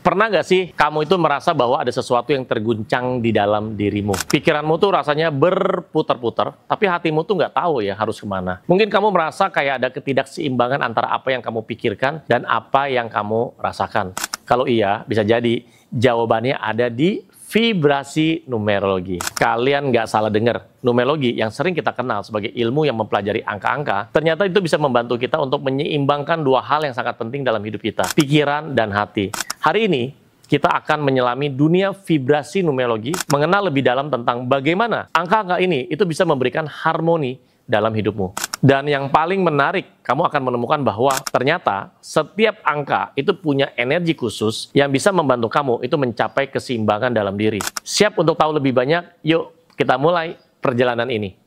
Pernah gak sih kamu itu merasa bahwa ada sesuatu yang terguncang di dalam dirimu? Pikiranmu tuh rasanya berputar-putar, tapi hatimu tuh nggak tahu ya harus kemana. Mungkin kamu merasa kayak ada ketidakseimbangan antara apa yang kamu pikirkan dan apa yang kamu rasakan. Kalau iya, bisa jadi jawabannya ada di vibrasi numerologi. Kalian nggak salah dengar, numerologi yang sering kita kenal sebagai ilmu yang mempelajari angka-angka, ternyata itu bisa membantu kita untuk menyeimbangkan dua hal yang sangat penting dalam hidup kita, pikiran dan hati. Hari ini, kita akan menyelami dunia vibrasi numerologi, mengenal lebih dalam tentang bagaimana angka-angka ini itu bisa memberikan harmoni dalam hidupmu. Dan yang paling menarik, kamu akan menemukan bahwa ternyata setiap angka itu punya energi khusus yang bisa membantu kamu itu mencapai keseimbangan dalam diri. Siap untuk tahu lebih banyak? Yuk, kita mulai perjalanan ini.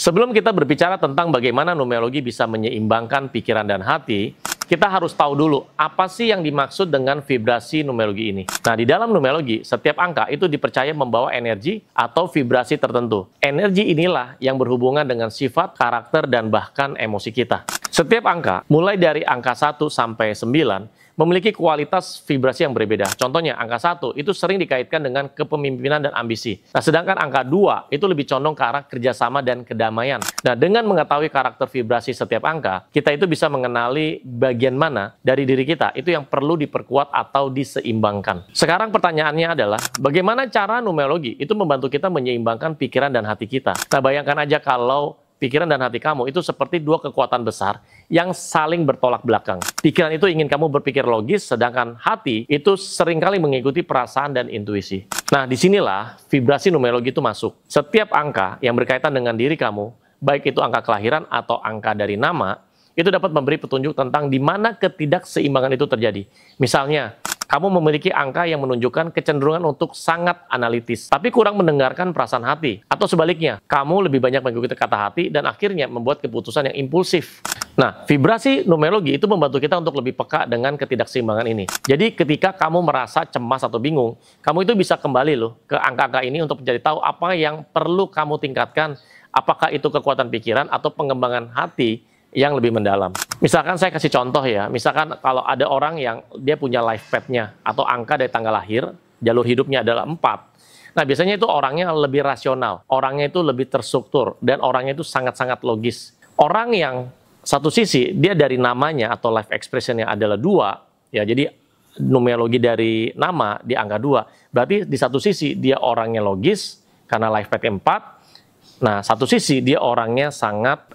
Sebelum kita berbicara tentang bagaimana numerologi bisa menyeimbangkan pikiran dan hati, kita harus tahu dulu apa sih yang dimaksud dengan vibrasi numerologi ini. Nah, di dalam numerologi, setiap angka itu dipercaya membawa energi atau vibrasi tertentu. Energi inilah yang berhubungan dengan sifat, karakter, dan bahkan emosi kita. Setiap angka, mulai dari angka 1 sampai 9, memiliki kualitas vibrasi yang berbeda. Contohnya, angka 1 itu sering dikaitkan dengan kepemimpinan dan ambisi. Nah, sedangkan angka 2 itu lebih condong ke arah kerjasama dan kedamaian. Nah, dengan mengetahui karakter vibrasi setiap angka, kita itu bisa mengenali bagian mana dari diri kita itu yang perlu diperkuat atau diseimbangkan. Sekarang pertanyaannya adalah, bagaimana cara numerologi itu membantu kita menyeimbangkan pikiran dan hati kita? Nah, bayangkan aja kalau pikiran dan hati kamu itu seperti dua kekuatan besar yang saling bertolak belakang. Pikiran itu ingin kamu berpikir logis, sedangkan hati itu seringkali mengikuti perasaan dan intuisi. Nah, disinilah vibrasi numerologi itu masuk. Setiap angka yang berkaitan dengan diri kamu, baik itu angka kelahiran atau angka dari nama, itu dapat memberi petunjuk tentang di mana ketidakseimbangan itu terjadi. Misalnya, kamu memiliki angka yang menunjukkan kecenderungan untuk sangat analitis, tapi kurang mendengarkan perasaan hati. Atau sebaliknya, kamu lebih banyak mengikuti kata hati dan akhirnya membuat keputusan yang impulsif. Nah, vibrasi numerologi itu membantu kita untuk lebih peka dengan ketidakseimbangan ini. Jadi ketika kamu merasa cemas atau bingung, kamu itu bisa kembali loh ke angka-angka ini untuk mencari tahu apa yang perlu kamu tingkatkan, apakah itu kekuatan pikiran atau pengembangan hati yang lebih mendalam. Misalkan saya kasih contoh ya, misalkan kalau ada orang yang dia punya life path-nya atau angka dari tanggal lahir, jalur hidupnya adalah 4. Nah, biasanya itu orangnya lebih rasional, orangnya itu lebih terstruktur, dan orangnya itu sangat-sangat logis. Orang yang satu sisi, dia dari namanya atau life expression-nya adalah 2, ya jadi numerologi dari nama di angka 2, berarti di satu sisi dia orangnya logis, karena life path-nya 4, nah, satu sisi dia orangnya sangat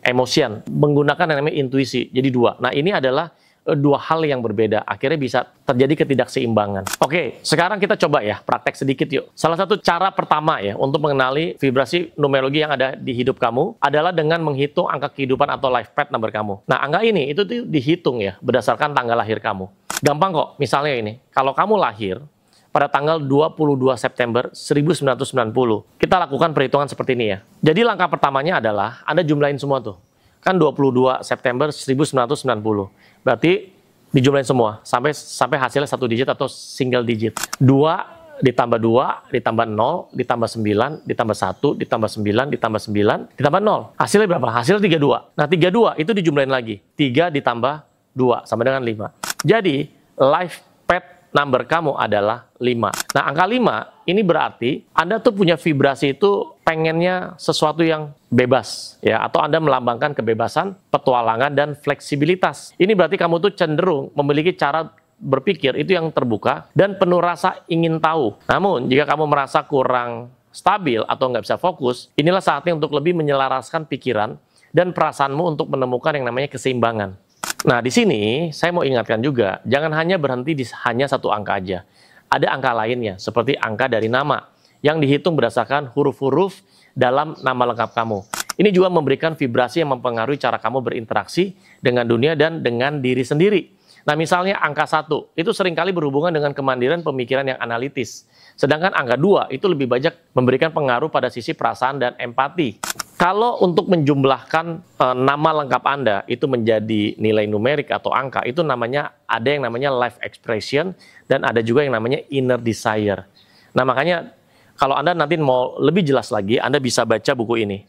emosian, menggunakan yang namanya intuisi, jadi 2. Nah, ini adalah dua hal yang berbeda, akhirnya bisa terjadi ketidakseimbangan. Oke, sekarang kita coba ya, praktek sedikit yuk. Salah satu cara pertama ya, untuk mengenali vibrasi numerologi yang ada di hidup kamu, adalah dengan menghitung angka kehidupan atau life path number kamu. Nah, angka ini, itu tuh dihitung ya, berdasarkan tanggal lahir kamu. Gampang kok, misalnya ini, kalau kamu lahir pada tanggal 22 September 1990. Kita lakukan perhitungan seperti ini ya. Jadi langkah pertamanya adalah Anda jumlahin semua tuh. Kan 22 September 1990. Berarti dijumlahin semua sampai hasilnya 1 digit atau single digit. 2 ditambah 2 ditambah 0 ditambah 9 ditambah 1 ditambah 9 ditambah 9 ditambah 0. Hasilnya berapa? Hasilnya 32. Nah, 32 itu dijumlahin lagi. 3 ditambah 2 sama dengan 5. Jadi life path number kamu adalah 5. Nah, angka 5 ini berarti Anda tuh punya vibrasi itu pengennya sesuatu yang bebas ya, atau Anda melambangkan kebebasan, petualangan, dan fleksibilitas. Ini berarti kamu tuh cenderung memiliki cara berpikir itu yang terbuka dan penuh rasa ingin tahu. Namun, jika kamu merasa kurang stabil atau nggak bisa fokus, inilah saatnya untuk lebih menyelaraskan pikiran dan perasaanmu untuk menemukan yang namanya keseimbangan. Nah, di sini saya mau ingatkan juga, jangan hanya berhenti di hanya satu angka aja. Ada angka lainnya, seperti angka dari nama, yang dihitung berdasarkan huruf-huruf dalam nama lengkap kamu. Ini juga memberikan vibrasi yang mempengaruhi cara kamu berinteraksi dengan dunia dan dengan diri sendiri. Nah, misalnya angka 1 itu seringkali berhubungan dengan kemandirian pemikiran yang analitis. Sedangkan angka 2 itu lebih banyak memberikan pengaruh pada sisi perasaan dan empati. Kalau untuk menjumlahkan nama lengkap Anda itu menjadi nilai numerik atau angka, itu namanya ada yang namanya life expression dan ada juga yang namanya inner desire. Nah, makanya kalau Anda nanti mau lebih jelas lagi, Anda bisa baca buku ini.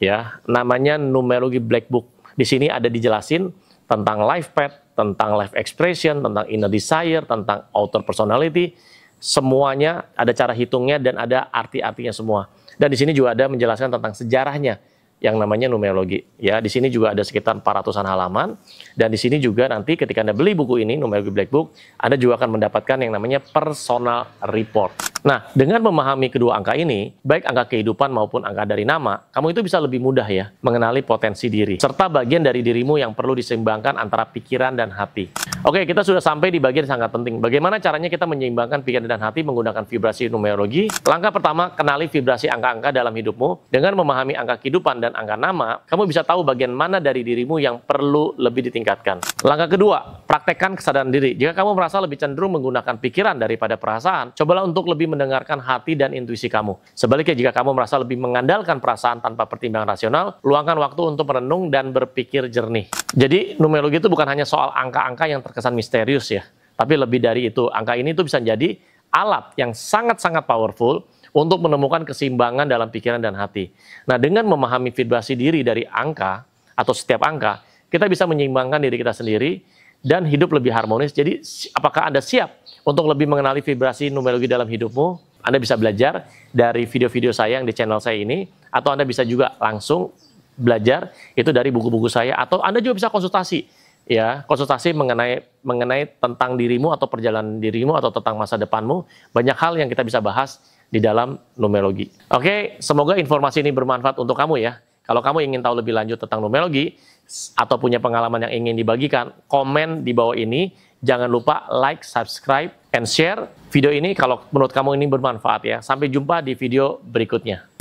Ya, namanya Numerologi Black Book. Di sini ada dijelasin tentang life path, tentang life expression, tentang inner desire, tentang outer personality, semuanya ada cara hitungnya dan ada arti-artinya semua. Dan di sini juga ada menjelaskan tentang sejarahnya yang namanya numerologi. Ya, di sini juga ada sekitar 400-an halaman dan di sini juga nanti ketika Anda beli buku ini, Numerologi Black Book, Anda juga akan mendapatkan yang namanya personal report. Nah, dengan memahami kedua angka ini, baik angka kehidupan maupun angka dari nama, kamu itu bisa lebih mudah ya mengenali potensi diri, serta bagian dari dirimu yang perlu diseimbangkan antara pikiran dan hati. Oke, kita sudah sampai di bagian yang sangat penting. Bagaimana caranya kita menyeimbangkan pikiran dan hati menggunakan vibrasi numerologi? Langkah pertama, kenali vibrasi angka-angka dalam hidupmu. Dengan memahami angka kehidupan dan angka nama, kamu bisa tahu bagian mana dari dirimu yang perlu lebih ditingkatkan. Langkah kedua, praktekkan kesadaran diri. Jika kamu merasa lebih cenderung menggunakan pikiran daripada perasaan, cobalah untuk lebih mendengarkan hati dan intuisi kamu. Sebaliknya, jika kamu merasa lebih mengandalkan perasaan tanpa pertimbangan rasional, luangkan waktu untuk merenung dan berpikir jernih. Jadi, numerologi itu bukan hanya soal angka-angka yang terkesan misterius ya, tapi lebih dari itu. Angka ini tuh bisa jadi alat yang sangat-sangat powerful untuk menemukan keseimbangan dalam pikiran dan hati. Nah, dengan memahami vibrasi diri dari angka atau setiap angka, kita bisa menyeimbangkan diri kita sendiri dan hidup lebih harmonis. Jadi, apakah Anda siap untuk lebih mengenali vibrasi numerologi dalam hidupmu? Anda bisa belajar dari video-video saya yang di channel saya ini, atau Anda bisa juga langsung belajar itu dari buku-buku saya, atau Anda juga bisa konsultasi, ya, konsultasi mengenai tentang dirimu atau perjalanan dirimu atau tentang masa depanmu. Banyak hal yang kita bisa bahas di dalam numerologi. Oke, semoga informasi ini bermanfaat untuk kamu ya. Kalau kamu ingin tahu lebih lanjut tentang numerologi atau punya pengalaman yang ingin dibagikan, komen di bawah ini. Jangan lupa like, subscribe, and share video ini kalau menurut kamu ini bermanfaat ya. Sampai jumpa di video berikutnya.